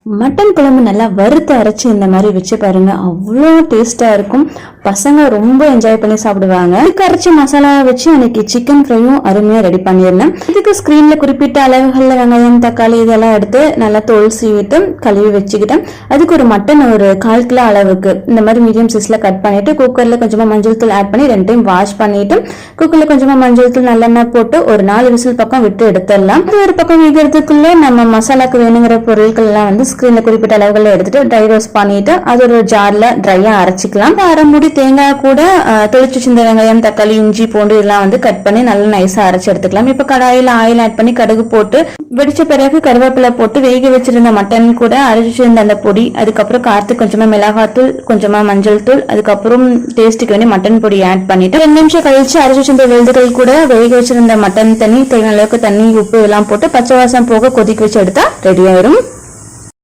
Mutton குழம்பு நல்லா வறுத்து அரைச்சி இந்த மாதிரி வச்சு பாருங்க, அவ்வளோ டேஸ்டா இருக்கும். பசங்க ரொம்ப என்ஜாய் பண்ணி சாப்பிடுவாங்க. இதுக்கு அரைச்சி மசாலா வச்சு அன்னைக்கு சிக்கன் ஃப்ரையும் அருமையா ரெடி பண்ணிருந்தேன். இதுக்கு ஸ்கிரீன்ல குறிப்பிட்ட அளவுகள்ல வெங்காயம் தக்காளி இதெல்லாம் எடுத்து நல்லா தோல் சீவிட்டு கழுவி வச்சுக்கிட்டேன். அதுக்கு ஒரு மட்டன் ஒரு 1/4 கிலோ அளவுக்கு இந்த மாதிரி மீடியம் சைஸ்ல கட் பண்ணிட்டு குக்கர்ல கொஞ்சமா மஞ்சள் தூள் ஆட் பண்ணி 2 டைம் வாஷ் பண்ணிட்டு குக்கர்ல கொஞ்சமா மஞ்சள் தூள் நல்லெண்ணெய் போட்டு ஒரு 4 விசில் பக்கம் விட்டு எடுத்துடலாம். அது ஒரு பக்கம் வைக்கிறதுக்குள்ள நம்ம மசாலாக்கு வேணுங்கிற பொருட்கள் எல்லாம் வந்து ஸ்கிரீன்ல குறிப்பிட்ட அளவுகளை எடுத்துட்டு ட்ரை ரோஸ்ட் பண்ணிட்டு அது ஒரு ஜார்ல ட்ரையா அரைச்சிக்கலாம். அரை மூடி தேங்காய் கூட தொளிச்சு சிந்த வெங்காயம் தக்காளி இஞ்சி பூண்டு இதெல்லாம் வந்து கட் பண்ணி நல்லா நைஸா அரைச்சு எடுத்துக்கலாம். இப்ப கடாயில ஆயில் ஆட் பண்ணி கடுகு போட்டு வெடிச்ச பிறகு கருவேப்பிலை போட்டு வேக வச்சிருந்த மட்டன் கூட அரைச்சிருந்த அந்த பொடி, அதுக்கப்புறம் காரத்துக்கு கொஞ்சமா மிளகாத்தூள் கொஞ்சமா மஞ்சள் தூள் அதுக்கப்புறம் டேஸ்ட்டுக்கு வேண்டிய மட்டன் பொடி ஆட் பண்ணிட்டு 2 நிமிஷம் கழிச்சு அரைச்சு வச்சிருந்த வெள்ளுகள் கூட வேக வச்சிருந்த மட்டன் தண்ணி தேவையான அளவுக்கு தண்ணி உப்பு எல்லாம் போட்டு பச்சை வாசம் போக கொதிக்க வச்சு எடுத்தா ரெடி ஆயிரும்.